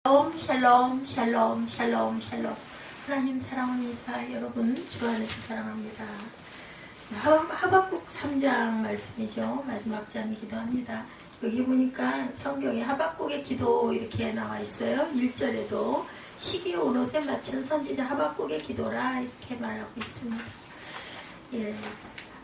샬롬 샬롬 샬롬 샬롬. 하나님 사랑합니다. 여러분 주 안에서 사랑합니다. 하박국 3장 말씀이죠. 마지막 장이기도 합니다. 여기 보니까 성경에 하박국의 기도 이렇게 나와 있어요. 1절에도 시기 오롯에 맞춘 선지자 하박국의 기도라 이렇게 말하고 있습니다.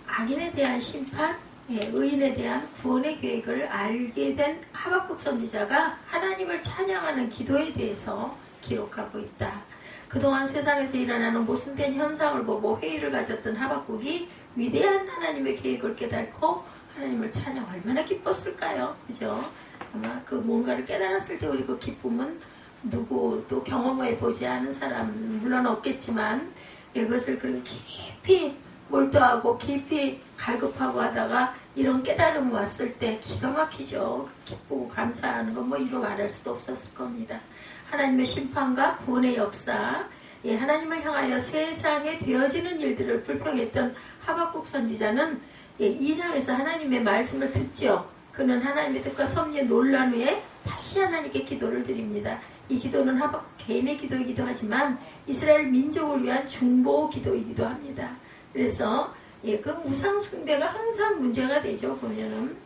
악인에 대한 심판, 의인에 대한 구원의 계획을 알게 된 하박국 선지자가 하나님을 찬양하는 기도에 대해서 기록하고 있다. 그동안 세상에서 일어나는 모순된 현상을 보고 회의를 가졌던 하박국이 위대한 하나님의 계획을 깨닫고 하나님을 찬양 얼마나 기뻤을까요? 그죠? 아마 그 뭔가를 깨달았을 때 우리 그 기쁨은 누구도 경험해 보지 않은 사람 물론 없겠지만 이것을 그렇게 깊이 몰두하고 깊이 갈급하고 하다가 이런 깨달음이 왔을 때 기가 막히죠. 기쁘고 감사하는 건 뭐 이루 말할 수도 없었을 겁니다. 하나님의 심판과 구원의 역사, 하나님을 향하여 세상에 되어지는 일들을 불평했던 하박국 선지자는 2장에서 하나님의 말씀을 듣죠. 그는 하나님의 뜻과 섭리에 놀란 후에 다시 하나님께 기도를 드립니다. 이 기도는 하박국 개인의 기도이기도 하지만 이스라엘 민족을 위한 중보 기도이기도 합니다. 그래서 그 우상 숭배가 항상 문제가 되죠. 보면은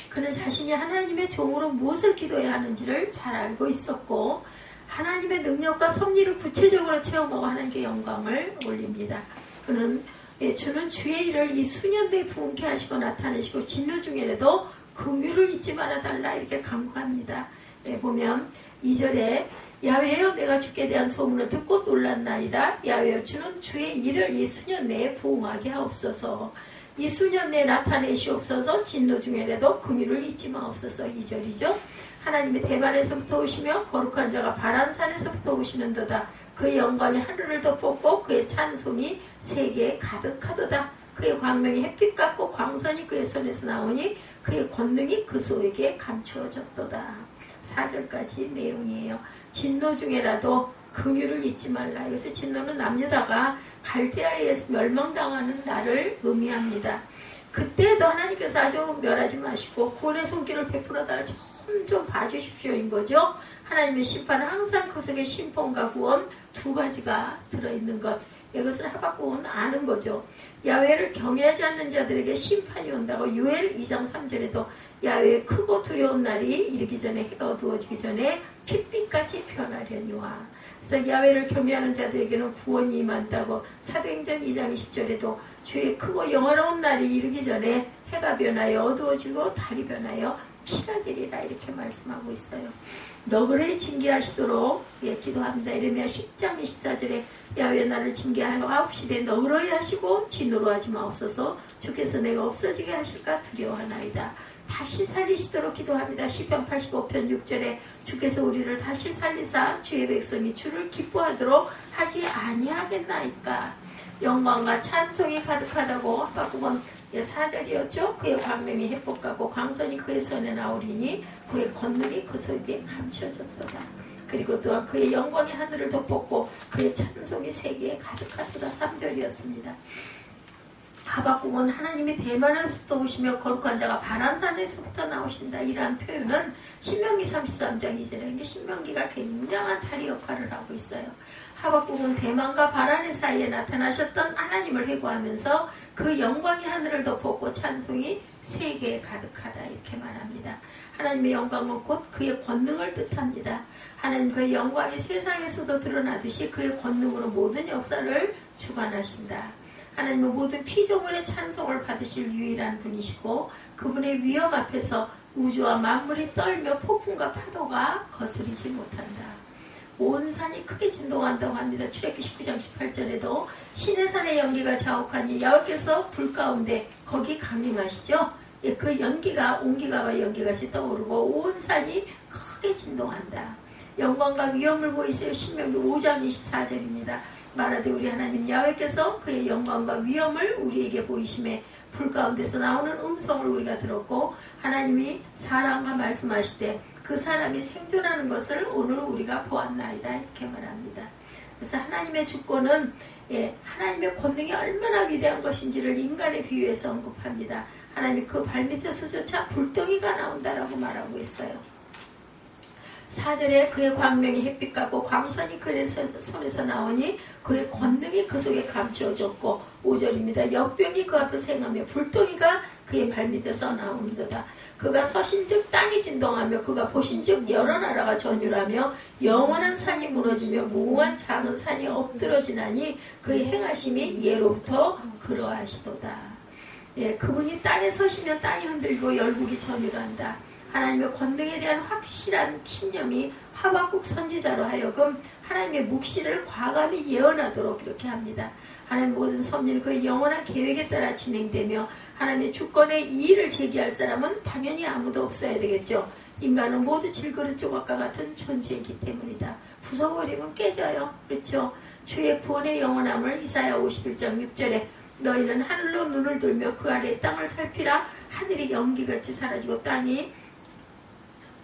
그는 자신이 하나님의 종으로 무엇을 기도해야 하는지를 잘 알고 있었고 하나님의 능력과 섭리를 구체적으로 체험하고 하나님께 영광을 올립니다. 그는 주는 주의 일을 이 수년대에 부흥케 하시고 나타내시고 진노 중에라도 긍휼을 잊지 말아달라 이렇게 간구합니다. 보면 2절에 야훼여 내가 주께 대한 소문을 듣고 놀랐나이다. 야훼여 주는 주의 일을 이 수년 내에 부응하게 하옵소서. 이 수년 내에 나타내시옵소서. 진노 중에라도 긍휼을 잊지 마옵소서. 2절이죠. 하나님의 대만에서부터 오시며 거룩한 자가 바란 산에서부터 오시는도다. 그의 영광이 하늘을 덮었고 그의 찬송이 세계에 가득하도다. 그의 광명이 햇빛 같고 광선이 그의 손에서 나오니 그의 권능이 그 소에게 감추어졌도다. 4절까지 내용이에요. 진노 중에라도 긍휼을 잊지 말라. 여기서 진노는 남유다가 갈대아에 의해서 멸망당하는 날을 의미합니다. 그때도 하나님께서 아주 멸하지 마시고 구원의 손길을 베풀어달라 좀 봐주십시오인 거죠. 하나님의 심판은 항상 그 속에 심판과 구원 두 가지가 들어있는 것. 이것은 하박국은 아는 거죠. 야훼를 경외하지 않는 자들에게 심판이 온다고 요엘 2장 3절에도 야훼의 크고 두려운 날이 이르기 전에 해가 어두워지기 전에 핏빛같이 변하려니와. 그래서 야훼를 경외하는 자들에게는 구원이 임한다고 사도행전 2장 20절에도 주의 크고 영원한 날이 이르기 전에 해가 변하여 어두워지고 달이 변하여 피가 되리라 이렇게 말씀하고 있어요. 너그레이 징계하시도록 기도합니다. 이러면 10장 24절에 야훼 나를 징계하옵시되 너그러이 하시고 진노로 하지 마옵소서. 주께서 내가 없어지게 하실까 두려워하나이다. 다시 살리시도록 기도합니다. 시편 85편 6절에 주께서 우리를 다시 살리사 주의 백성이 주를 기뻐하도록 하지 아니하겠나이까. 영광과 찬송이 가득하다고 하박국은 4절이었죠. 그의 광명이 햇빛 같고 광선이 그의 손에 나오리니 그의 권능이 그 소유에 감춰졌도다. 그리고 또한 그의 영광이 하늘을 덮었고 그의 찬송이 세계에 가득하도다. 3절이었습니다. 하박국은 하나님이 대만에서부터 오시며 거룩한 자가 바람산에서부터 나오신다. 이러한 표현은 신명기 33장 2절에 신명기가 굉장한 다리 역할을 하고 있어요. 하박국은 대만과 바란의 사이에 나타나셨던 하나님을 회고하면서 그 영광이 하늘을 덮었고 찬송이 세계에 가득하다 이렇게 말합니다. 하나님의 영광은 곧 그의 권능을 뜻합니다. 하나님 그의 영광이 세상에서도 드러나듯이 그의 권능으로 모든 역사를 주관하신다. 하나님은 모든 피조물의 찬송을 받으실 유일한 분이시고 그분의 위엄 앞에서 우주와 만물이 떨며 폭풍과 파도가 거스리지 못한다. 온 산이 크게 진동한다고 합니다. 출애굽기 19장 18절에도 신의 산의 연기가 자욱하니 여호와께서 불 가운데 거기 강림하시죠. 그 연기가 온기가와 연기같이 떠오르고 온 산이 크게 진동한다. 영광과 위엄을 보이세요. 신명기 5장 24절입니다. 말하되 우리 하나님 야훼께서 그의 영광과 위엄을 우리에게 보이심에 불 가운데서 나오는 음성을 우리가 들었고 하나님이 사람과 말씀하시되 그 사람이 생존하는 것을 오늘 우리가 보았나이다 이렇게 말합니다. 그래서 하나님의 주권은 하나님의 권능이 얼마나 위대한 것인지를 인간에 비유해서 언급합니다. 하나님이 그 발밑에서조차 불덩이가 나온다라고 말하고 있어요. 4절에 그의 광명이 햇빛 같고 광선이 그의 손에서 나오니 그의 권능이 그 속에 감추어졌고 5절입니다. 역병이 그 앞에서 행하며 불덩이가 그의 발밑에서 나오는도다. 그가 서신즉 땅이 진동하며 그가 보신즉 여러 나라가 전율하며 영원한 산이 무너지며 무한 작은 산이 엎드러지나니 그의 행하심이 예로부터 그러하시도다. 예, 그분이 땅에 서시면 땅이 흔들고 열국이 전율한다. 하나님의 권능에 대한 확실한 신념이 하박국 선지자로 하여금 하나님의 묵시를 과감히 예언하도록 이렇게 합니다. 하나님 모든 섭리는 그의 영원한 계획에 따라 진행되며 하나님의 주권의 이의를 제기할 사람은 당연히 아무도 없어야 되겠죠. 인간은 모두 질그릇 조각과 같은 존재이기 때문이다. 부숴버리면 깨져요. 그렇죠. 주의 구원의 영원함을 이사야 51장 6절에 너희는 하늘로 눈을 들며 그 아래의 땅을 살피라. 하늘이 연기같이 사라지고 땅이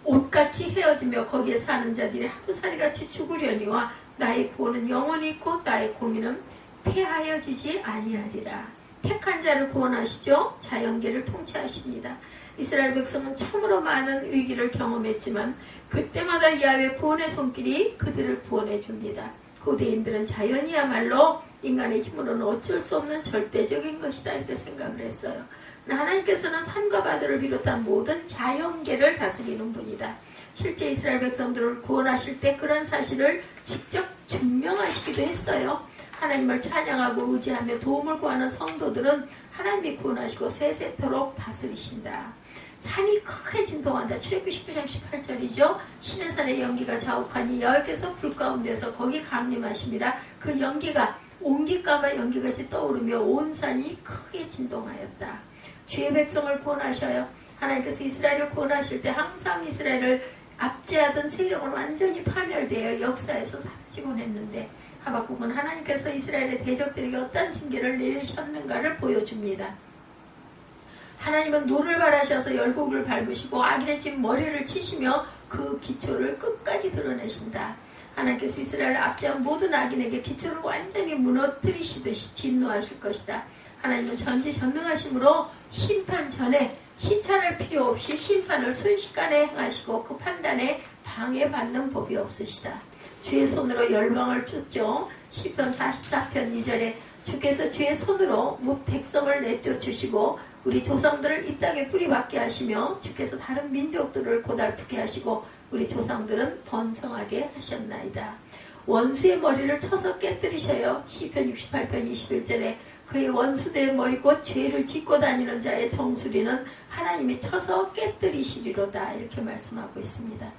옷같이 헤어지며 거기에 사는 자들이 하루살이같이 죽으려니와 나의 구원은 영원히 있고 나의 고민은 폐하여지지 아니하리라. 택한 자를 구원하시죠. 자연계를 통치하십니다. 이스라엘 백성은 참으로 많은 위기를 경험했지만 그때마다 야훼 구원의 손길이 그들을 구원해 줍니다. 고대인들은 자연이야말로 인간의 힘으로는 어쩔 수 없는 절대적인 것이다 이렇게 생각을 했어요. 하나님께서는 산과 바다를 비롯한 모든 자연계를 다스리는 분이다. 실제 이스라엘 백성들을 구원하실 때 그런 사실을 직접 증명하시기도 했어요. 하나님을 찬양하고 의지하며 도움을 구하는 성도들은 하나님이 구원하시고 세세토록 다스리신다. 산이 크게 진동한다. 출애굽기 19장 18절이죠. 시내산의 연기가 자욱하니 여호와께서 불 가운데서 거기 강림하심이라. 그 연기가 옹기까마 연기같이 떠오르며 온 산이 크게 진동하였다. 주의 백성을 구원하셔요. 하나님께서 이스라엘을 구원하실 때 항상 이스라엘을 압제하던 세력은 완전히 파멸되어 역사에서 사라지곤 했는데 하박국은 하나님께서 이스라엘의 대적들에게 어떤 징계를 내리셨는가를 보여줍니다. 하나님은 노를 바라셔서 열국을 밟으시고 악인의 집 머리를 치시며 그 기초를 끝까지 드러내신다. 하나님께서 이스라엘을 압제한 모든 악인에게 기초를 완전히 무너뜨리시듯이 진노하실 것이다. 하나님은 전지전능하심으로 심판 전에 시찰할 필요 없이 심판을 순식간에 행하시고 그 판단에 방해받는 법이 없으시다. 주의 손으로 열방을 쫓죠. 시편 44편 2절에 주께서 주의 손으로 백성을 내쫓으시고 우리 조상들을 이 땅에 뿌리박게 하시며 주께서 다른 민족들을 고달프게 하시고 우리 조상들은 번성하게 하셨나이다. 원수의 머리를 쳐서 깨뜨리셔요. 시편 68편 21절에 그의 원수들의 머리 곧 죄를 짓고 다니는 자의 정수리는 하나님이 쳐서 깨뜨리시리로다 이렇게 말씀하고 있습니다.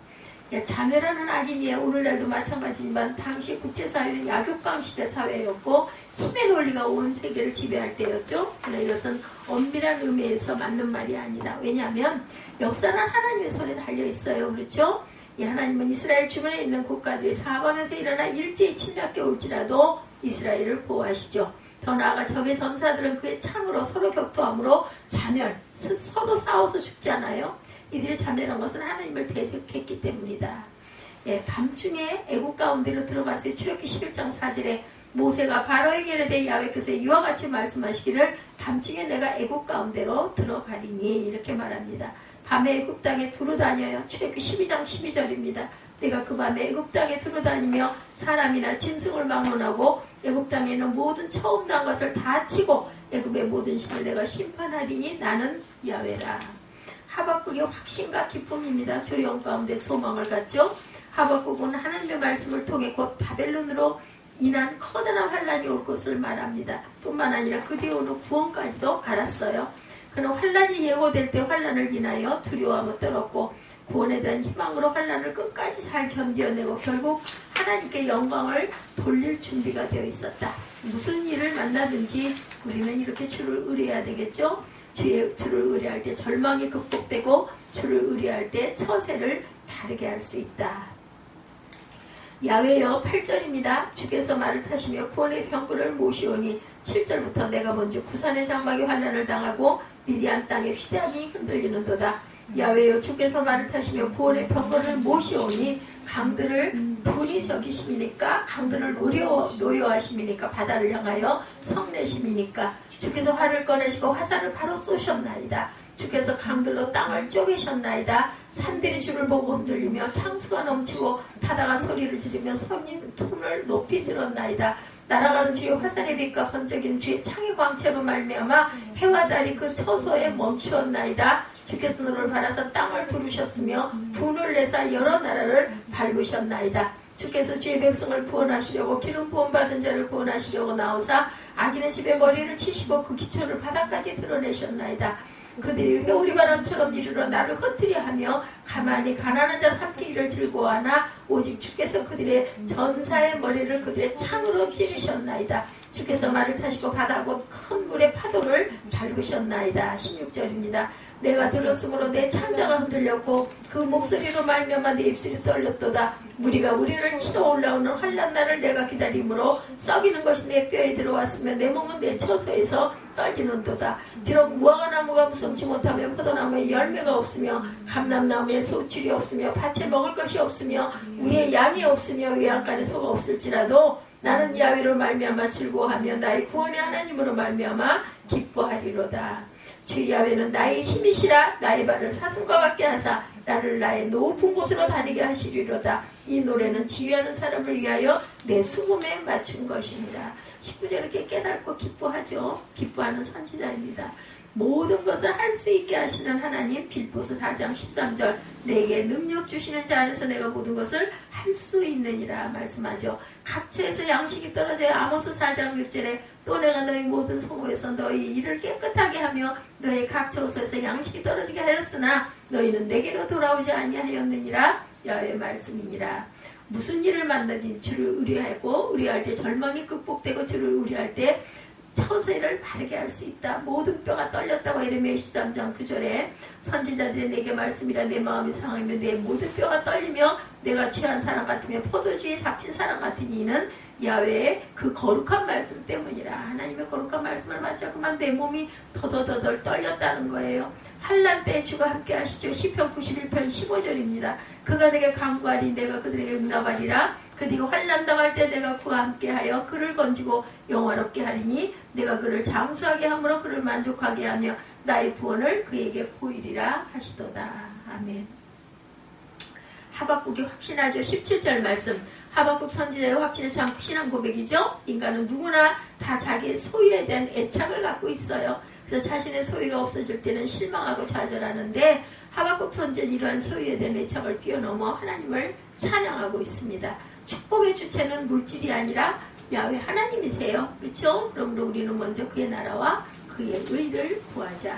자매라는 악인이에요. 오늘날도 마찬가지지만 당시 국제사회는 약육강식의 사회였고 힘의 논리가 온 세계를 지배할 때였죠. 그러나 이것은 엄밀한 의미에서 맞는 말이 아니다. 왜냐하면 역사는 하나님의 손에 달려있어요. 그렇죠? 이 하나님은 이스라엘 주변에 있는 국가들이 사방에서 일어나 일제히 침략해 올지라도 이스라엘을 보호하시죠. 더 나아가 적의 전사들은 그의 창으로 서로 격투함으로 자멸, 서로 싸워서 죽잖아요. 이들이 자멸한 것은 하나님을 대적했기 때문이다. 예, 밤중에 애국 가운데로 들어갔어요. 출애굽기 11장 4절에 모세가 바로에게 이르되 야훼께서 이와 같이 말씀하시기를 밤중에 내가 애국 가운데로 들어가리니 이렇게 말합니다. 밤에 애국 땅에 두루 다녀요. 출애굽기 12장 12절입니다. 내가 그 밤에 애국 땅에 두루 다니며 사람이나 짐승을 막론하고 애국 땅에 있는 모든 처음 난 것을 다 치고 애굽의 모든 신을 내가 심판하리니 나는 야훼라. 하박국의 확신과 기쁨입니다. 조리원 가운데 소망을 갖죠. 하박국은 하나님의 말씀을 통해 곧 바벨론으로 인한 커다란 환란이 올 것을 말합니다. 뿐만 아니라 그 뒤에 오는 구원까지도 알았어요. 그는 환란이 예고될 때 환란을 인하여 두려워하며 떨었고 구원에 대한 희망으로 환란을 끝까지 잘 견뎌내고 결국 하나님께 영광을 돌릴 준비가 되어 있었다. 무슨 일을 만나든지 우리는 이렇게 주를 의뢰해야 되겠죠. 주를 의뢰할 때 절망이 극복되고 주를 의뢰할 때 처세를 다르게 할 수 있다. 야훼여 8절입니다. 주께서 말을 타시며 구원의 병거를 모시오니 7절부터 내가 먼저 구산의 장막이 환난을 당하고 미디안 땅의 휘대함이 흔들리는도다. 야훼여 주께서 말을 타시며 구원의 병거를 모시오니 강들을 분이 적이심이니까 강들을 노여하심이니까 바다를 향하여 성내심이니까 주께서 활을 꺼내시고 화살을 바로 쏘셨나이다. 주께서 강들로 땅을 쪼개셨나이다. 산들이 주를 보고 흔들리며 창수가 넘치고 바다가 소리를 지르며 손을 높이 들었나이다. 날아가는 주의 화살의 빛과 번쩍이는 주의 창의 광채로 말미암아 해와 달이 그 처소에 멈추었나이다. 주께서 눈을 바라사 땅을 두르셨으며 분을 내사 여러 나라를 밟으셨나이다. 주께서 주의 백성을 구원하시려고 기름 부음 받은 자를 구원하시려고 나오사 악인의 집에 머리를 치시고 그 기초를 바닥까지 드러내셨나이다. 그들이 회오리 바람처럼 이르러 나를 흩트려 하며 가만히 가난한 자 삼키기를 즐거워하나 오직 주께서 그들의 전사의 머리를 그들의 창으로 찌르셨나이다. 주께서 말을 타시고 바다 곧 큰 물의 파도를 밟으셨나이다. 16절입니다. 내가 들었으므로 내 창자가 흔들렸고 그 목소리로 말미암아 내 입술이 떨렸도다. 무리가 우리를 치러 올라오는 환난 날을 내가 기다림으로 썩이는 것이 내 뼈에 들어왔으며 내 몸은 내 처소에서 떨리는도다. 비록 무화과나무가 무성치 못하며 포도나무에 열매가 없으며 감람나무에 소출이 없으며 밭에 먹을 것이 없으며 우리의 양이 없으며 외양간에 소가 없을지라도 나는 야훼로 말미암아 즐거워하며 나의 구원의 하나님으로 말미암아 기뻐하리로다. 주 야훼는 나의 힘이시라. 나의 발을 사슴과 같게 하사 나를 나의 높은 곳으로 다니게 하시리로다. 이 노래는 지휘하는 사람을 위하여 내 수금에 맞춘 것입니다. 19절 이렇게 깨닫고 기뻐하죠. 기뻐하는 선지자입니다. 모든 것을 할 수 있게 하시는 하나님. 빌보서 4장 13절 내게 능력 주시는 자 안에서 내가 모든 것을 할 수 있느니라 말씀하죠. 각처에서 양식이 떨어져야 아모스 4장 6절에 또 내가 너희 모든 성읍에서 너희 일을 깨끗하게 하며 너희 각 처소에서 양식이 떨어지게 하였으나 너희는 내게로 돌아오지 아니하였느니라. 야훼 말씀이니라. 무슨 일을 만나든지 주를 의뢰하고 의뢰할 때 절망이 극복되고 주를 의뢰할 때 처세를 바르게 할 수 있다. 모든 뼈가 떨렸다고 예레미야 13장 9절에 선지자들이 내게 말씀이라. 내 마음이 상하며 내 모든 뼈가 떨리며 내가 취한 사람 같으며 포도주에 잡힌 사람 같으니 이는 야훼의 그 거룩한 말씀 때문이라. 하나님의 거룩한 말씀을 맞자꾸만 내 몸이 더더더덜 떨렸다는 거예요. 환난 때에 주가 함께 하시죠. 시편 91편 15절입니다. 그가 내게 간구하리 내가 그들에게 응답하리라. 그들이 환난 당할 때 내가 그와 함께하여 그를 건지고 영화롭게 하리니 내가 그를 장수하게 함으로 그를 만족하게 하며 나의 구원을 그에게 보이리라 하시도다. 아멘. 하박국이 확신하죠. 17절 말씀. 하박국 선지자의 확신에 참 신앙 고백이죠. 인간은 누구나 다 자기의 소유에 대한 애착을 갖고 있어요. 그래서 자신의 소유가 없어질 때는 실망하고 좌절하는데 하박국 선지자는 이러한 소유에 대한 애착을 뛰어넘어 하나님을 찬양하고 있습니다. 축복의 주체는 물질이 아니라 야훼 하나님이세요. 그렇죠? 그러므로 우리는 먼저 그의 나라와 그의 의를 구하자.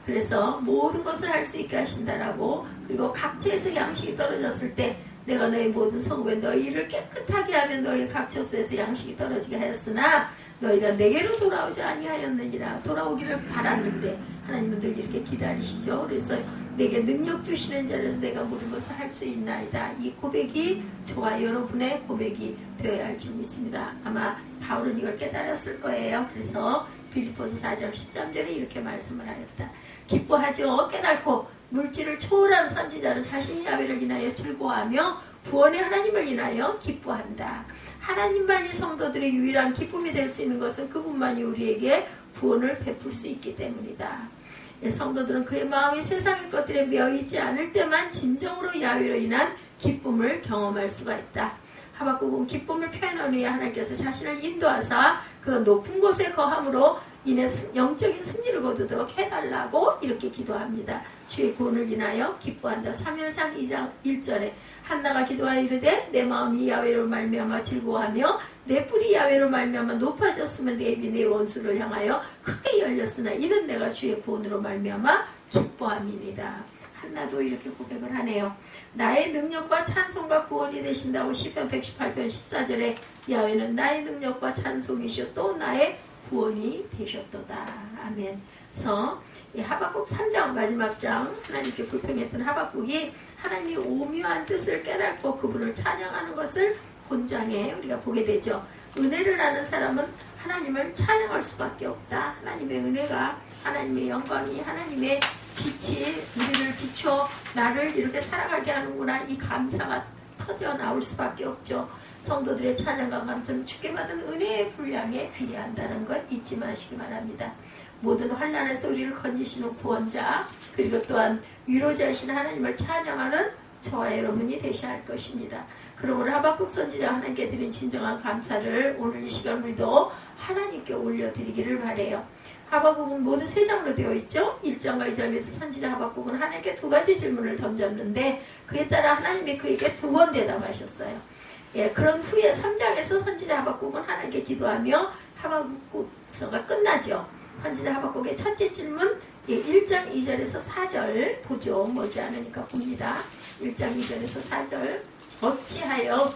그래서 모든 것을 할 수 있게 하신다라고. 그리고 각처에서 양식이 떨어졌을 때 내가 너희 모든 성읍에 너희를 깨끗하게 하면 너희 각 처소에서 양식이 떨어지게 하였으나 너희가 내게로 돌아오지 아니하였느니라. 돌아오기를 바랐는데 하나님은 늘 이렇게 기다리시죠. 그래서 내게 능력 주시는 자리에서 내가 모든 것을 할 수 있나이다. 이 고백이 저와 여러분의 고백이 되어야 할 줄 믿습니다. 아마 바울은 이걸 깨달았을 거예요. 그래서 빌립보서 4장 13절에 이렇게 말씀을 하였다. 기뻐하죠. 깨닫고 물질을 초월한 선지자는 자신이 야훼를 인하여 즐거워하며 구원의 하나님을 인하여 기뻐한다. 하나님만이 성도들의 유일한 기쁨이 될 수 있는 것은 그분만이 우리에게 구원을 베풀 수 있기 때문이다. 성도들은 그의 마음이 세상의 것들에 매여있지 않을 때만 진정으로 야훼로 인한 기쁨을 경험할 수가 있다. 하박국은 기쁨을 표현하기 위해 하나님께서 자신을 인도하사 그 높은 곳에 거함으로 인해 영적인 승리를 거두도록 해달라고 이렇게 기도합니다. 주의 구원을 인하여 기뻐한다. 사무엘상 2장 1절에 한나가 기도하여 이르되 내 마음이 야훼로 말미암아 즐거워하며 내 뿔이 야훼로 말미암아 높아졌으면 내 입이 내 원수를 향하여 크게 열렸으나 이는 내가 주의 구원으로 말미암아 기뻐함이니이다. 한나도 이렇게 고백을 하네요. 나의 능력과 찬송과 구원이 되신다고 시편 118편 14절에 야훼는 나의 능력과 찬송이시오 또 나의 구원이 되셨도다. 아멘. 그래서 이 하박국 3장 마지막 장 하나님께 불평했던 하박국이 하나님의 오묘한 뜻을 깨닫고 그분을 찬양하는 것을 본장에 우리가 보게 되죠. 은혜를 아는 사람은 하나님을 찬양할 수밖에 없다. 하나님의 은혜가 하나님의 영광이 하나님의 빛이 우리를 비춰 나를 이렇게 살아가게 하는구나. 이 감사가 터져 나올 수밖에 없죠. 성도들의 찬양과 감사는 주께 받은 은혜의 분량에 비례한다는 것 잊지 마시기 바랍니다. 모든 환난에서 우리를 건지시는 구원자, 그리고 또한 위로자이신 하나님을 찬양하는 저와 여러분이 되셔야 할 것입니다. 그러므로 하박국 선지자 하나님께 드린 진정한 감사를 오늘 이 시간 우리도 하나님께 올려드리기를 바라요. 하박국은 모두 3장으로 되어 있죠. 1장과 2장에서 선지자 하박국은 하나님께 2가지 질문을 던졌는데 그에 따라 하나님이 그에게 2번 대답하셨어요. 예, 그런 후에 3장에서 선지자 하박국은 하나님께 기도하며 하박국서가 끝나죠. 선지자 하박국의 첫째 질문, 1장 2절에서 4절 보죠. 멀지 않으니까 봅니다. 1장 2절에서 4절. 어찌하여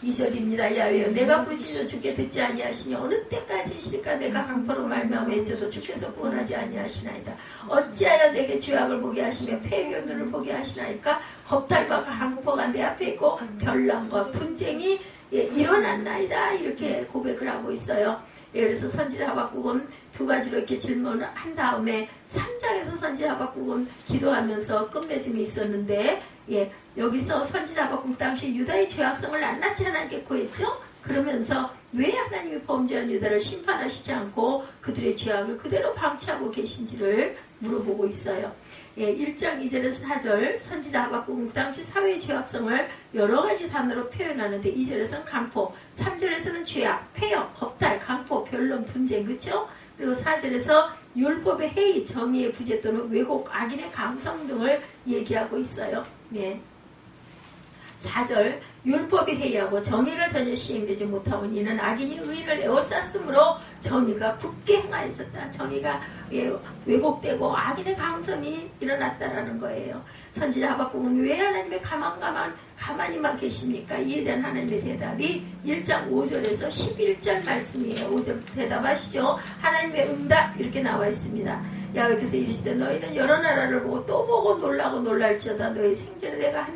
2절입니다. 야외여 내가 부르짖어 주께 듣지 아니하시니 어느 때까지실까 내가 강포로 말미암아 외쳐도 주께서 구원하지 아니하시나이다. 어찌하여 내게 죄악을 보게 하시며 폐교들을 보게 하시나이까. 겁탈과 강포가 내 앞에 있고 변란과 분쟁이 일어났나이다. 이렇게 고백을 하고 있어요. 그래서 선지자 하박국은 2가지로 이렇게 질문을 한 다음에 3장에서 선지자 하박국은 기도하면서 끝맺음이 있었는데, 여기서 선지자 하박국 당시 유다의 죄악성을 낱낱이 하나님께 구했죠. 그러면서 왜 하나님이 범죄한 유다를 심판하시지 않고 그들의 죄악을 그대로 방치하고 계신지를 물어보고 있어요. 1장 2절에서 4절 선지자 하박국 당시 사회의 죄악성을 여러 가지 단어로 표현하는데 2절에서는 강포, 3절에서는 죄악, 폐역, 겁탈, 강포, 변론, 분쟁, 그렇죠? 그리고 4절에서 율법의 해이, 정의의 부재 또는 왜곡, 악인의 강성 등을 얘기하고 있어요. 4절 율법이 해이하고 정의가 전혀 시행되지 못하오니 이는 악인이 의인을 에워쌌으므로 정의가 굳게 행하였다. 정의가 왜곡되고 악인의 강성이 일어났다라는 거예요. 선지자 하박국은 왜 하나님의 가만히만 계십니까? 이에 대한 하나님의 대답이 1장 5절에서 11절 말씀이에요. 5절 대답하시죠. 하나님의 응답 이렇게 나와 있습니다. 야훼께서 이르시되 너희는 여러 나라를 보고 또 보고 놀라고 놀랄지어다. 너희 생전에 내가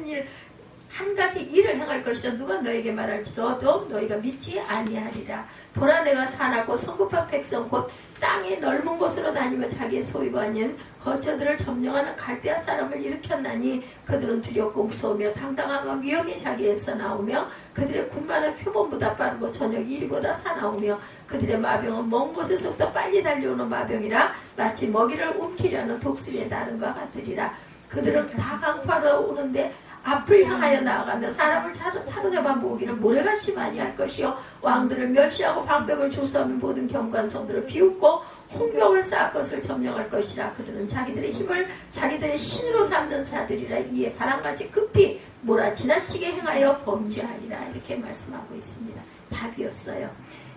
한 가지 일을 행할 것이라 누가 너에게 말할지라도 너희가 믿지 아니하리라. 보라 내가 사납고 성급한 백성 곧 땅의 넓은 곳으로 다니며 자기의 소유가 아닌 거처들을 점령하는 갈대아 사람을 일으켰나니 그들은 두렵고 무서우며 당당하고 위험이 자기에서 나오며 그들의 군마는 표범보다 빠르고 저녁 이리보다 사나우며 그들의 마병은 먼 곳에서부터 빨리 달려오는 마병이라 마치 먹이를 움키려는 독수리의 다름과 같으리라. 그들은 다 강파로 오는데 앞을 향하여 나아가며 사람을 사로잡아 모으기를 모래같이 많이 할 것이요 왕들을 멸시하고 방백을 조수하며 모든 경관성들을 비웃고 홍병을 쌓을 것을 점령할 것이라. 그들은 자기들의 힘을 자기들의 신으로 삼는 자들이라. 이에 바람같이 급히 몰아 지나치게 행하여 범죄하리라. 이렇게 말씀하고 있습니다. 답이었어요.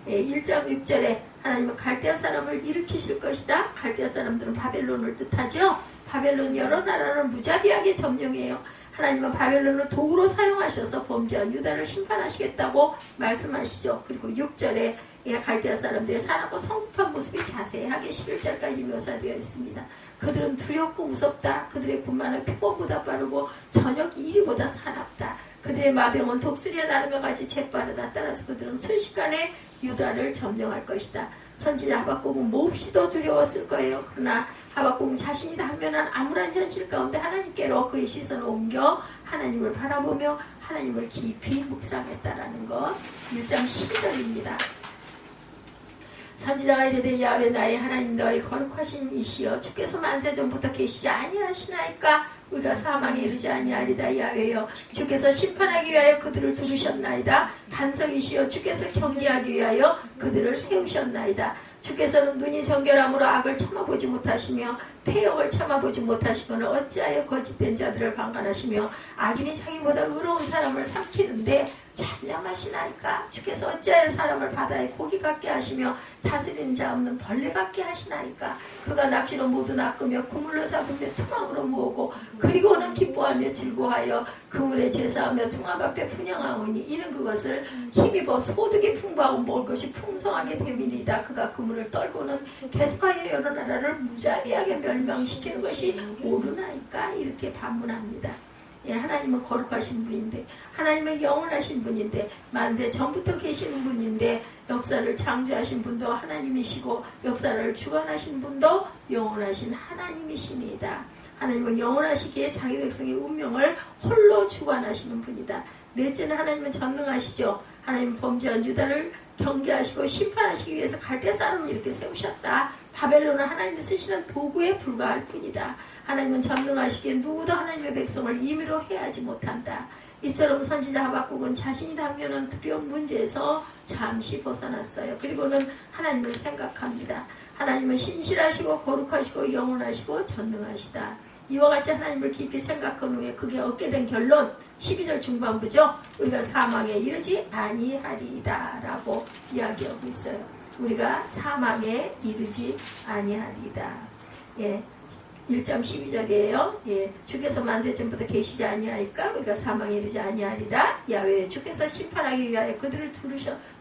1장 6절에 하나님은 갈대아 사람을 일으키실 것이다. 갈대아 사람들은 바벨론을 뜻하죠. 바벨론 여러 나라를 무자비하게 점령해요. 하나님은 바벨론을 도구로 사용하셔서 범죄한 유다를 심판하시겠다고 말씀하시죠. 그리고 6절에 갈대아 사람들의 사납고 성급한 모습이 자세하게 11절까지 묘사되어 있습니다. 그들은 두렵고 무섭다. 그들의 군마는 표범보다 빠르고 저녁 이리보다 사납다. 그들의 마병은 독수리의 나름과 같이 재빠르다. 따라서 그들은 순식간에 유다를 점령할 것이다. 선지자 하박국은 몹시도 두려웠을 거예요. 그러나 하박국은 자신이 당면한 암울한 현실 가운데 하나님께로 그의 시선을 옮겨 하나님을 바라보며 하나님을 깊이 묵상했다라는 것. 1장 12절입니다. 선지자가 이르되 야훼 나의 하나님 너희 거룩하신 이시여 주께서 만세 전부터 계시지 아니하시나이까. 우리가 사망에 이르지 아니하리다. 야훼여 주께서 심판하기 위하여 그들을 두르셨나이다. 반석이시여 주께서 경계하기 위하여 그들을 세우셨나이다. 주께서는 눈이 정결함으로 악을 참아보지 못하시며 폐역을 참아보지 못하시거늘 어찌하여 거짓된 자들을 방관하시며 악인이 자기보다 의로운 사람을 삼키는데 참념하시나이까. 주께서 어찌하여 사람을 바다의 고기 같게 하시며 다스리는 자 없는 벌레 같게 하시나이까. 그가 낚시로 모두 낚으며 그물로 잡은 데 투망으로 모으고 그리고는 기뻐하며 즐거워하여 그물에 제사하며 퉁압 앞에 분양하오니 이는 그것을 힘입어 소득이 풍부하고 먹을 것이 풍성하게 됨이니이다. 그가 그물을 떨고는 계속하여 여러 나라를 무자비하게 멸망시키는 것이 옳으나이까. 이렇게 반문합니다. 하나님은 거룩하신 분인데 하나님은 영원하신 분인데 만세 전부터 계시는 분인데 역사를 창조하신 분도 하나님이시고 역사를 주관하신 분도 영원하신 하나님이십니다. 하나님은 영원하시기에 자기 백성의 운명을 홀로 주관하시는 분이다. 넷째는 하나님은 전능하시죠. 하나님은 범죄한 유다를 경계하시고 심판하시기 위해서 갈대 사람을 이렇게 세우셨다. 바벨론은 하나님이 쓰시는 도구에 불과할 뿐이다. 하나님은 전능하시기에 누구도 하나님의 백성을 임의로 해하지 못한다. 이처럼 선지자 하박국은 자신이 당면한 두려운 문제에서 잠시 벗어났어요. 그리고는 하나님을 생각합니다. 하나님은 신실하시고 거룩하시고 영원하시고 전능하시다. 이와 같이 하나님을 깊이 생각한 후에 그게 얻게 된 결론 12절 중반부죠. 우리가 사망에 이르지 아니하리이다 라고 이야기하고 있어요. 우리가 사망에 이르지 아니하리이다. 예, 1장 12절이에요. 예, 주께서 만세전부터 계시지 아니하니까 우리가 사망에 이르지 아니하리다. 야외 주께서 심판하기 위하여 그들을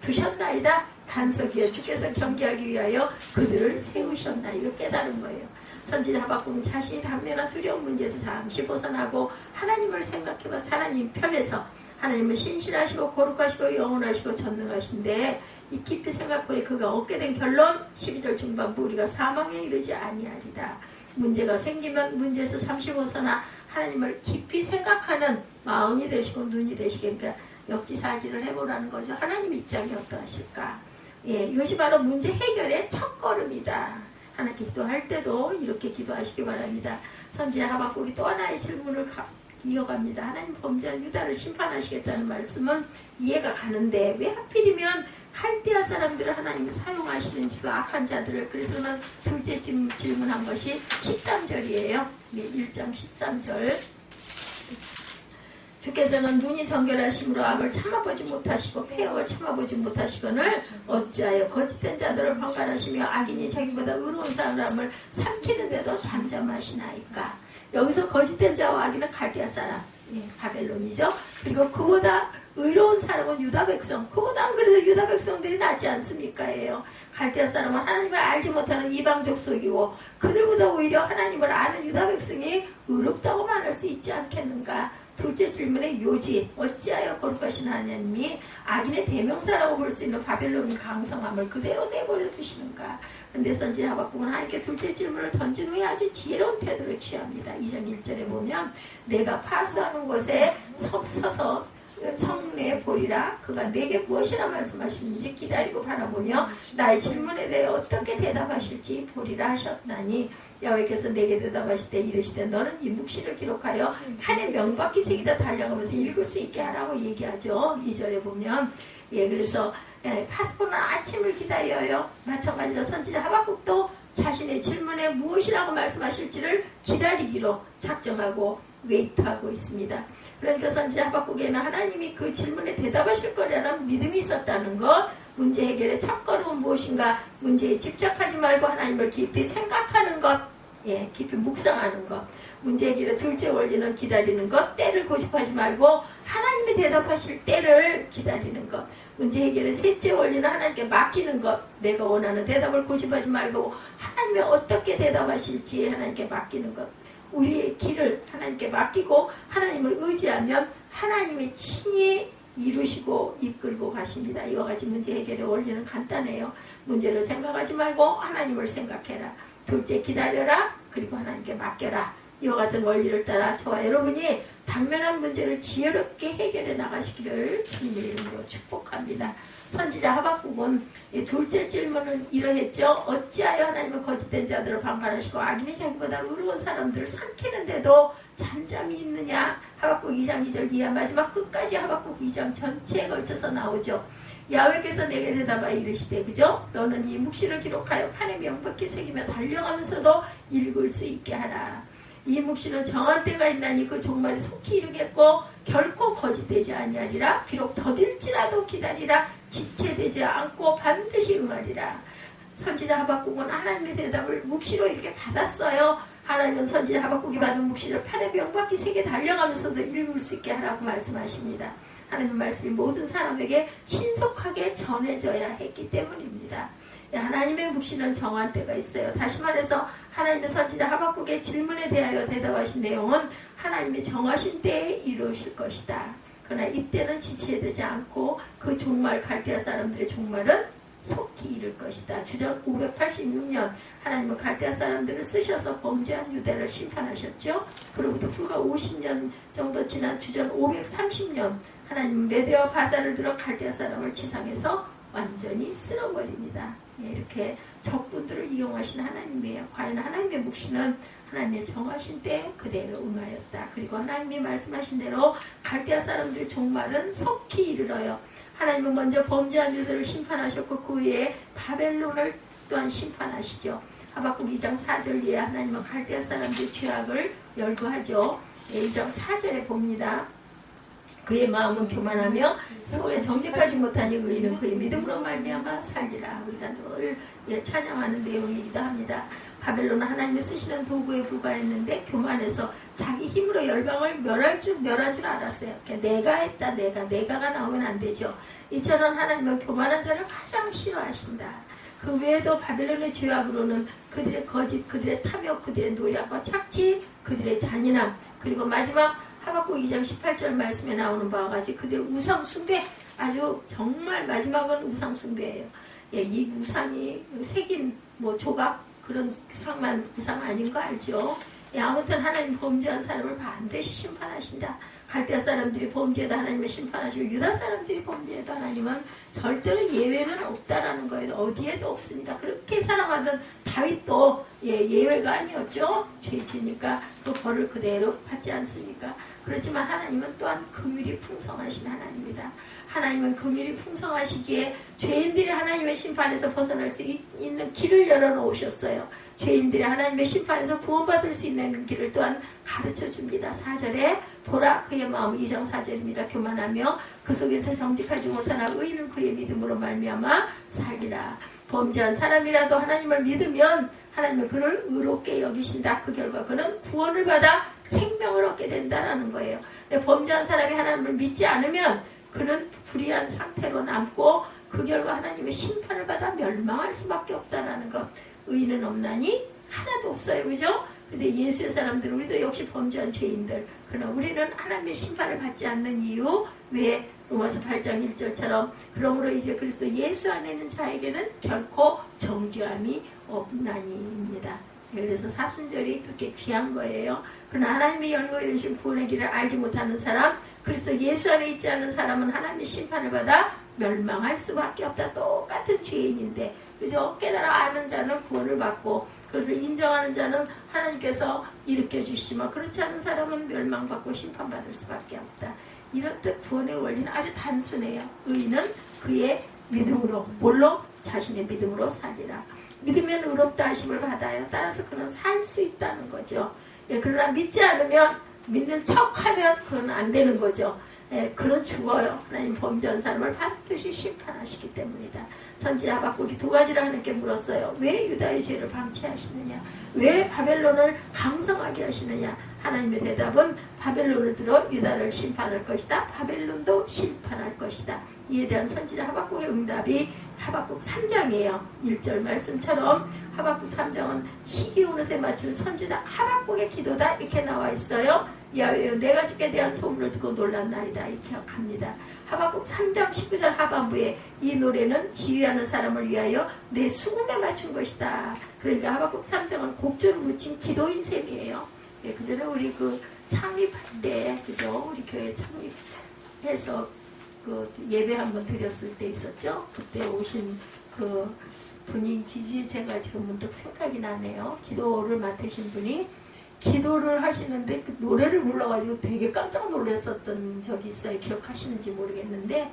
두셨나이다. 단석이여 주께서 경계하기 위하여 그들을 세우셨나. 이거 깨달은 거예요. 선지자 하박국은 자신이 당면한 두려운 문제에서 잠시 벗어나고 하나님을 생각해봐서 하나님 편에서 하나님은 신실하시고 거룩하시고 영원하시고 전능하신데 이 깊이 생각하니 그가 얻게 된 결론 12절 중반부 우리가 사망에 이르지 아니하리다. 문제가 생기면 문제에서 잠시 벗어나 하나님을 깊이 생각하는 마음이 되시고 눈이 되시게 그러니까 역지사지를 해보라는 거죠. 하나님 입장이 어떠하실까. 예, 이것이 바로 문제 해결의 첫걸음이다. 하나 기도할 때도 이렇게 기도하시기 바랍니다. 선지자 하박국이 또 하나의 질문을 이어갑니다. 하나님 범죄한 유다를 심판하시겠다는 말씀은 이해가 가는데 왜 하필이면 칼디아 사람들을 하나님이 사용하시는지 그 악한 자들을. 그래서는 둘째 질문한 것이 13절이에요. 네, 1장 13절. 주께서는 눈이 정결하심으로 암을 참아보지 못하시고 폐역을 참아보지 못하시거늘 어찌하여 거짓된 자들을 방관하시며 악인이 자기보다 의로운 사람을 삼키는데도 잠잠하시나이까. 여기서 거짓된 자와 악인은 갈대아 사람, 예, 바벨론이죠. 그리고 그보다 의로운 사람은 유다 백성. 그보다는 그래도 유다 백성들이 낫지 않습니까? 예요. 갈대아 사람은 하나님을 알지 못하는 이방 족속이고 그들보다 오히려 하나님을 아는 유다 백성이 의롭다고 말할 수 있지 않겠는가. 둘째 질문의 요지, 어찌하여 거룩하신 하나님이 악인의 대명사라고 볼 수 있는 바벨론의 강성함을 그대로 내버려 두시는가. 근데 선지자 하박국은 하나님께 둘째 질문을 던진 후에 아주 지혜로운 태도를 취합니다. 2장 1절에 보면 내가 파수하는 곳에 서서 성내에 보리라. 그가 내게 무엇이라 말씀하시는지 기다리고 바라보며 나의 질문에 대해 어떻게 대답하실지 보리라 하셨나니 야훼께서 내게 대답하실 때 이르시되 너는 이 묵시를 기록하여 판에 명박히 새기다 달려가면서 읽을 수 있게 하라고 얘기하죠. 2절에 보면 예, 그래서 파수꾼은 아침을 기다려요. 마찬가지로 선지자 하박국도 자신의 질문에 무엇이라고 말씀하실지를 기다리기로 작정하고 웨이트하고 있습니다. 그러니까 선지자 하박국에는 하나님이 그 질문에 대답하실 거라는 믿음이 있었다는 것. 문제 해결의 첫걸음은 무엇인가. 문제에 집착하지 말고 하나님을 깊이 생각하는 것, 예, 깊이 묵상하는 것. 문제 해결의 둘째 원리는 기다리는 것. 때를 고집하지 말고 하나님이 대답하실 때를 기다리는 것. 문제 해결의 셋째 원리는 하나님께 맡기는 것. 내가 원하는 대답을 고집하지 말고 하나님이 어떻게 대답하실지 하나님께 맡기는 것. 우리의 길을 하나님께 맡기고 하나님을 의지하면 하나님이 친히 이루시고 이끌고 가십니다. 이와 같이 문제 해결의 원리는 간단해요. 문제를 생각하지 말고 하나님을 생각해라. 둘째 기다려라. 그리고 하나님께 맡겨라. 이와 같은 원리를 따라 저와 여러분이 당면한 문제를 지혜롭게 해결해 나가시기를 주님의 이름으로 축복합니다. 선지자 하박국은 이 둘째 질문은 이러했죠. 어찌하여 하나님은 거짓된 자들을 방관하시고 악인이 자기보다 의로운 사람들을 삼키는데도 잠잠히 있느냐. 하박국 2장 2절 이하 마지막 끝까지 하박국 2장 전체에 걸쳐서 나오죠. 야훼께서 내게 대답하여 이르시되 그죠? 너는 이 묵시를 기록하여 판에 명백히 새기며 달려가면서도 읽을 수 있게 하라. 이 묵시는 정한 때가 있나니 그 종말이 속히 이르겠고 결코 거짓되지 아니하리라. 비록 더딜지라도 기다리라. 지체되지 않고 반드시 응하리라. 선지자 하박국은 하나님의 대답을 묵시로 이렇게 받았어요. 하나님은 선지자 하박국이 받은 묵시를 판에 명백히 새겨 달려가면서도 읽을 수 있게 하라고 말씀하십니다. 하나님의 말씀이 모든 사람에게 신속하게 전해져야 했기 때문입니다. 하나님의 묵시는 정한 때가 있어요. 다시 말해서 하나님의 선지자 하박국의 질문에 대하여 대답하신 내용은 하나님이 정하신 때에 이루실 것이다. 그러나 이때는 지체되지 않고 그 종말 갈대아 사람들의 종말은 속히 속히 이를 것이다. 주전 586년 하나님은 갈대아 사람들을 쓰셔서 범죄한 유대를 심판하셨죠. 그로부터 불과 50년 정도 지난 주전 530년 하나님은 메대와 바사를 들어 갈대아 사람을 지상에서 완전히 쓸어버립니다. 이렇게 적군들을 이용하신 하나님이에요. 과연 하나님의 묵시는 하나님의 정하신 때 그대로 응하였다. 그리고 하나님이 말씀하신 대로 갈대아 사람들의 종말은 속히 이르러요. 하나님은 먼저 범죄한 유대를 심판하셨고 그 후에 바벨론을 또한 심판하시죠. 하박국 2장 4절 이에 하나님은 갈대아 사람들의 죄악을 열거하죠. 2장 4절에 봅니다. 그의 마음은 교만하며 속에 정직하지 못하니 의인은 그의 믿음으로 말미암아 살리라. 우리가 늘 찬양하는 내용이기도 합니다. 바벨론은 하나님이 쓰시는 도구에 불과했는데 교만해서 자기 힘으로 열방을 멸할 줄 알았어요. 내가 했다, 내가가 나오면 안 되죠. 이처럼 하나님은 교만한 자를 가장 싫어하신다. 그 외에도 바벨론의 죄악으로는 그들의 거짓, 그들의 탐욕, 그들의 노력과 착취, 그들의 잔인함, 그리고 마지막 하박국 2장 18절 말씀에 나오는 바와 같이 그들의 우상 숭배, 아주 정말 마지막은 우상 숭배예요. 이 우상이 새긴 조각 그런 상만 우상 아닌 거 알죠? 아무튼 하나님 범죄한 사람을 반드시 심판하신다. 갈대아 사람들이 범죄해도 하나님은 심판하시고 유다 사람들이 범죄해도 하나님은 절대로 예외는 없다라는 거예요. 어디에도 없습니다. 그렇게 사랑하던 다윗도 예외가 아니었죠. 죄지니까 또 벌을 그대로 받지 않습니까? 그렇지만 하나님은 또한 긍휼이 풍성하신 하나님이다. 하나님은 긍휼이 풍성하시기에 죄인들이 하나님의 심판에서 벗어날 수 있는 길을 열어놓으셨어요. 죄인들이 하나님의 심판에서 구원받을 수 있는 길을 또한 가르쳐줍니다. 4절에 보라 그의 마음 2장 4절입니다. 교만하며 그 속에서 정직하지 못하나 의인은 그의 믿음으로 말미암아 살리라. 범죄한 사람이라도 하나님을 믿으면 하나님은 그를 의롭게 여기신다. 그 결과 그는 구원을 받아 생명을 얻게 된다는 거예요. 범죄한 사람이 하나님을 믿지 않으면 그는 불의한 상태로 남고 그 결과 하나님의 심판을 받아 멸망할 수밖에 없다는 것. 의인은 없나니 하나도 없어요. 그죠? 그래서 예수의 사람들 우리도 역시 범죄한 죄인들. 그러나 우리는 하나님의 심판을 받지 않는 이유 왜 로마서 8장 1절처럼 그러므로 이제 그리스도 예수 안에 있는 자에게는 결코 정죄함이 없나니입니다. 그래서 사순절이 그렇게 귀한 거예요. 그러나 하나님이 열고 이루신 구원의 길을 알지 못하는 사람, 그리스도 예수 안에 있지 않은 사람은 하나님의 심판을 받아 멸망할 수밖에 없다. 똑같은 죄인인데, 그죠? 깨달아 아는 자는 구원을 받고, 그래서 인정하는 자는 하나님께서 일으켜 주시면, 그렇지 않은 사람은 멸망받고 심판받을 수밖에 없다. 이렇듯 구원의 원리는 아주 단순해요. 의인은 그의 믿음으로, 뭘로? 자신의 믿음으로 살리라. 믿으면 의롭다 하심을 받아요. 따라서 그는 살 수 있다는 거죠. 그러나 믿지 않으면, 믿는 척하면 그건 안 되는 거죠. 그는 죽어요. 하나님 범죄한 사람을 반드시 심판하시기 때문이다. 선지자 하박국이 두 가지를 하나님께 물었어요. 왜 유다의 죄를 방치하시느냐? 왜 바벨론을 강성하게 하시느냐? 하나님의 대답은 바벨론을 들어 유다를 심판할 것이다. 바벨론도 심판할 것이다. 이에 대한 선지자 하박국의 응답이 하박국 3장이에요. 1절 말씀처럼 하박국 3장은 시기온옷에 맞춘 선지자 하박국의 기도다 이렇게 나와 있어요. 야외여 내가 주께 대한 소문을 듣고 놀랐나이다 이렇게 합니다. 하박국 3장 19절 하반부에 이 노래는 지휘하는 사람을 위하여 내 수금에 맞춘 것이다. 그러니까 하박국 3장은 곡조를 묻힌 기도인 셈이에요. 그 전에 우리 창립할 때, 그죠? 우리 교회 창립해서 예배 한번 드렸을 때 있었죠? 그때 오신 분이 제가 지금 문득 생각이 나네요. 기도를 맡으신 분이 기도를 하시는데 그 노래를 불러가지고 되게 깜짝 놀랐었던 적이 있어요. 기억하시는지 모르겠는데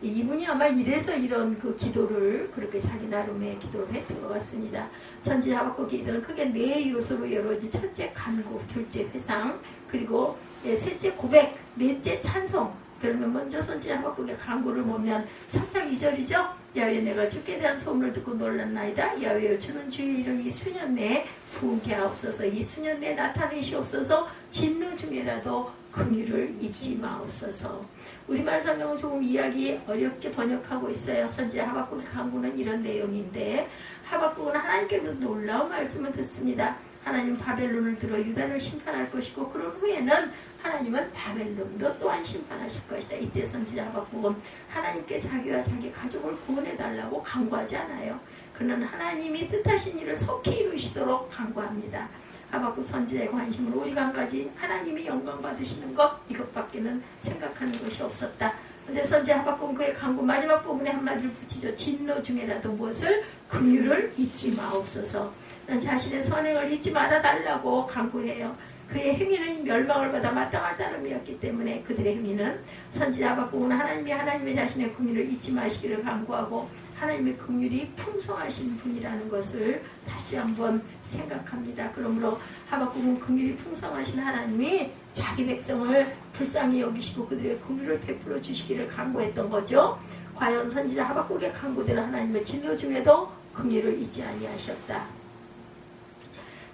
이분이 아마 이래서 이런 기도를 그렇게 자기 나름의 기도를 했던 것 같습니다. 선지자 하박국 기도는 크게 네 요소로 이루어진 첫째 간구, 둘째 회상, 그리고 셋째 고백, 넷째 찬송. 그러면 먼저 선지자 하박국의 간구를 보면 3장 2절이죠. 야외 내가 주께 대한 소문을 듣고 놀랐나이다. 야외여 주는 주의 이름 이 수년 내에 부흥케 하옵소서. 이 수년 내에 나타내시옵소서. 진노 중에라도 긍휼을 잊지 마옵소서. 우리말 성경은 조금 이야기 어렵게 번역하고 있어요. 선지자 하박국의 간구는 이런 내용인데 하박국은 하나님께로부터 놀라운 말씀을 듣습니다. 하나님 바벨론을 들어 유다를 심판할 것이고 그런 후에는 하나님은 바벨론도 또한 심판하실 것이다. 이때 선지자 하박국은 하나님께 자기와 자기 가족을 구원해달라고 간구하지 않아요. 그는 하나님이 뜻하신 일을 속히 이루시도록 간구합니다. 하박국 선지자의 관심은 오직 한 가지, 하나님이 영광 받으시는 것, 이것밖에는 생각하는 것이 없었다. 근데 선지자 하박국은 그의 간구 마지막 부분에 한마디를 붙이죠. 진노 중에라도 무엇을? 긍휼을 잊지 마옵소서. 자신의 선행을 잊지 말아달라고 간구해요. 그의 행위는 멸망을 받아 마땅할 따름이었기 때문에 그들의 행위는 선지자 하박국은 하나님의 자신의 긍휼을 잊지 마시기를 간구하고 하나님의 긍휼이 풍성하신 분이라는 것을 다시 한번 생각합니다. 그러므로 하박국은 긍휼이 풍성하신 하나님이 자기 백성을 불쌍히 여기시고 그들의 긍휼을 베풀어 주시기를 간구했던 거죠. 과연 선지자 하박국의 간구대로 하나님의 진노 중에도 긍휼을 잊지 아니하셨다.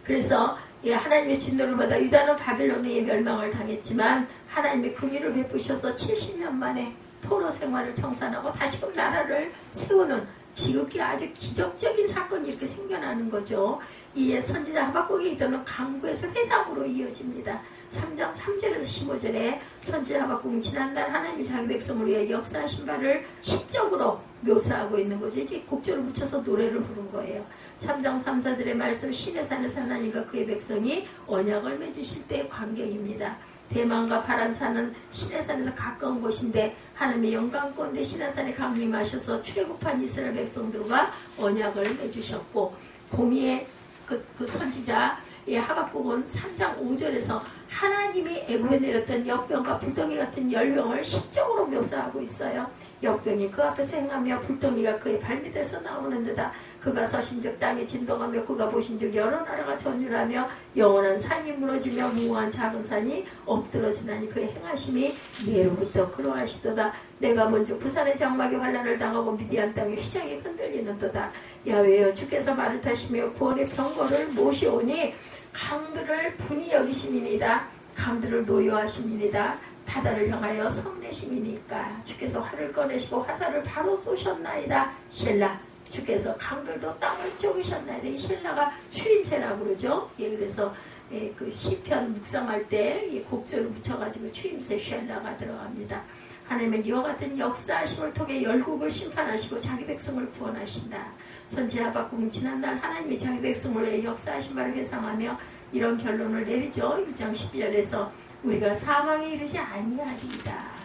그래서 하나님의 진노를 받아 유다는 바벨론의 멸망을 당했지만 하나님의 긍휼을 베푸셔서 70년 만에 포로 생활을 청산하고 다시금 나라를 세우는 지극히 아주 기적적인 사건이 이렇게 생겨나는 거죠. 이에 선지자 하박국이 이르는 강구에서 회상으로 이어집니다. 3장 3절에서 15절에 선지자 하박국은 지난날 하나님이 자기 백성을 위해 역사하신 바를 시적으로 묘사하고 있는 거죠. 이게 곡절을 붙여서 노래를 부른 거예요. 3장 3, 4절의 말씀, 신의 산에서 하나님과 그의 백성이 언약을 맺으실 때의 광경입니다. 대만과 바란산은 시내산에서 가까운 곳인데 하나님의 영광권대 시내산에 강림하셔서 출애굽한 이스라엘 백성들과 언약을 맺으셨고 공의의 그 선지자 하박국은 3장 5절에서 하나님이 애굽에 내렸던 역병과 불덩이 같은 열병을 시적으로 묘사하고 있어요. 역병이 그 앞에서 행하며 불덩이가 그의 발밑에서 나오는 데다 그가 서신즉 땅에 진동하며 그가 보신즉 여러 나라가 전율하며 영원한 산이 무너지며 무모한 작은 산이 엎드러지나니 그의 행하심이 예로부터 그러하시도다. 내가 먼저 부산의 장막에 환난을 당하고 미디안 땅에 휘장이 흔들리는도다. 야훼여 주께서 말을 타시며 구원의 병거를 모시오니 강들을 분이 여기심이니이다. 강들을 노여하심이니이다. 바다를 향하여 성내심이니까 주께서 활을 꺼내시고 화살을 바로 쏘셨나이다. 셀라. 주께서 강들도 땅을 쪼개셨나이다. 이 셀라가 추임새라고 그러죠. 그래서 그 시편 묵상할 때 곡절을 붙여가지고 추임새 셀라가 들어갑니다. 하나님은 이와 같은 역사하심을 통해 열국을 심판하시고 자기 백성을 구원하신다. 선지자 하박국은 지난날 하나님이 자기 백성을 위해 역사하신 바를 회상하며 이런 결론을 내리죠. 1장 12절에서 우리가 사망에 이르지 아니하리이다.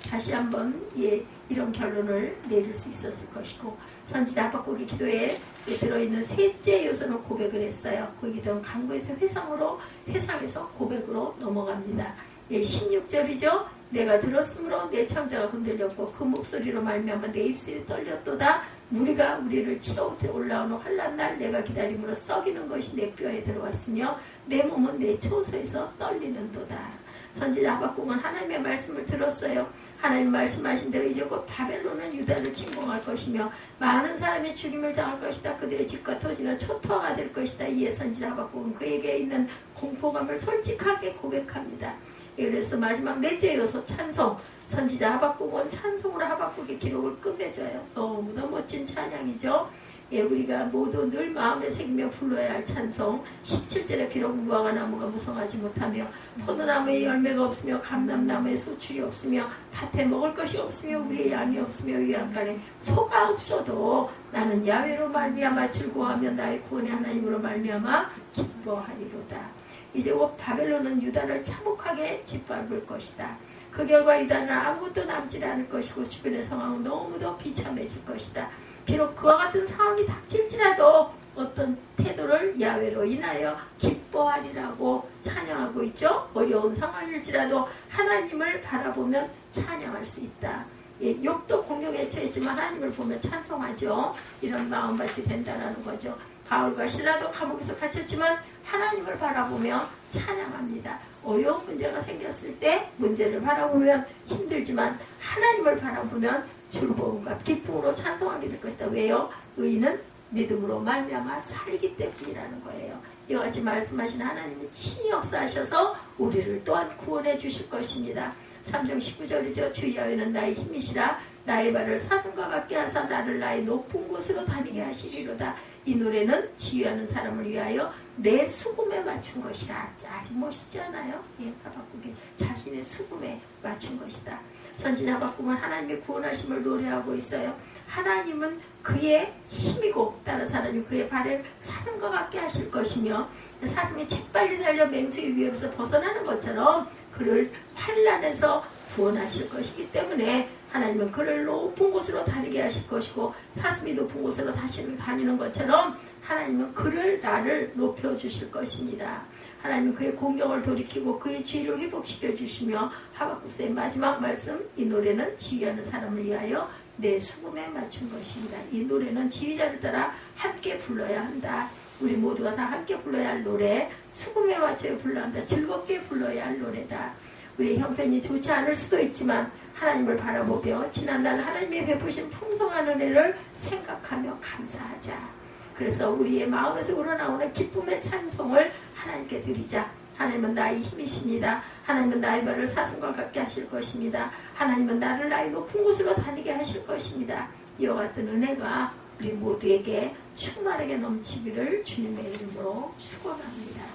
다시 한번 이런 결론을 내릴 수 있었을 것이고 선지자 하박국의 기도에 들어있는 셋째 요소는 고백을 했어요. 그 기도는 강구에서 회상에서 고백으로 넘어갑니다. 16절이죠. 내가 들었으므로 내 창자가 흔들렸고 그 목소리로 말미암아 내 입술이 떨렸도다. 무리가 우리를 치러 올라오는 환난날 내가 기다림으로 썩이는 것이 내 뼈에 들어왔으며 내 몸은 내 초소에서 떨리는도다. 선지자 하박국은 하나님의 말씀을 들었어요. 하나님 말씀하신 대로 이제 곧 바벨론은 유다를 침공할 것이며 많은 사람이 죽임을 당할 것이다. 그들의 집과 토지는 초토화가 될 것이다. 이에 선지자 하박국은 그에게 있는 공포감을 솔직하게 고백합니다. 그래서 마지막 넷째 요소 찬송. 선지자 하박국은 찬송으로 하박국의 기록을 끝맺어요. 너무나 멋진 찬양이죠. 우리가 모두 늘 마음에 새기며 불러야 할 찬송. 17절에 비록 무화과 나무가 무성하지 못하며 포도나무에 열매가 없으며 감람나무에 소출이 없으며 밭에 먹을 것이 없으며 우리의 양이 없으며 위안간에 소가 없어도 나는 야훼로 말미암아 즐거워하며 나의 구원의 하나님으로 말미암아 기뻐하리로다. 이제 곧 바벨론은 유다를 참혹하게 짓밟을 것이다. 그 결과 유다는 아무것도 남지 않을 것이고 주변의 상황은 너무도 비참해질 것이다. 비록 그와 같은 상황이 닥칠지라도 어떤 태도를 야훼로 인하여 기뻐하리라고 찬양하고 있죠. 어려운 상황일지라도 하나님을 바라보면 찬양할 수 있다. 욥도 공경에 처했지만 하나님을 보면 찬송하죠. 이런 마음밭이 된다는 거죠. 바울과 실라도 감옥에서 갇혔지만 하나님을 바라보며 찬양합니다. 어려운 문제가 생겼을 때 문제를 바라보면 힘들지만 하나님을 바라보면 즐거움과 기쁨으로 찬송하게 될 것이다. 왜요? 의인은 믿음으로 말미암아 살기 때문이라는 거예요. 이와 같이 말씀하신 하나님이 친히 역사하셔서 우리를 또한 구원해 주실 것입니다. 3장 19절이죠. 주 야훼는 나의 힘이시라. 나의 발을 사슴과 같게 하사 나를 나의 높은 곳으로 다니게 하시리로다. 이 노래는 지휘하는 사람을 위하여 내 수금에 맞춘 것이다. 아주 멋있지 않아요? 예, 하박국이 자신의 수금에 맞춘 것이다. 선지자 하박국은 하나님의 구원하심을 노래하고 있어요. 하나님은 그의 힘이고 따라서 하나님 그의 발을 사슴과 같게 하실 것이며 사슴이 재빨리 달려 맹수의 위협에서 벗어나는 것처럼 그를 환난에서 구원하실 것이기 때문에 하나님은 그를 높은 곳으로 다니게 하실 것이고 사슴이 높은 곳으로 다니는 것처럼 하나님은 그를 나를 높여주실 것입니다. 하나님은 그의 공경을 돌이키고 그의 죄를 회복시켜 주시며 하박국서의 마지막 말씀 이 노래는 지휘하는 사람을 위하여 내 수금에 맞춘 것입니다. 이 노래는 지휘자를 따라 함께 불러야 한다. 우리 모두가 다 함께 불러야 할 노래, 수금에 맞춰 불러야 한다. 즐겁게 불러야 할 노래다. 우리의 형편이 좋지 않을 수도 있지만 하나님을 바라보며 지난날 하나님의 베푸신 풍성한 은혜를 생각하며 감사하자. 그래서 우리의 마음에서 우러나오는 기쁨의 찬송을 하나님께 드리자. 하나님은 나의 힘이십니다. 하나님은 나의 발을 사슴과 같게 하실 것입니다. 하나님은 나를 나의 높은 곳으로 다니게 하실 것입니다. 이와 같은 은혜가 우리 모두에게 충만하게 넘치기를 주님의 이름으로 축원합니다.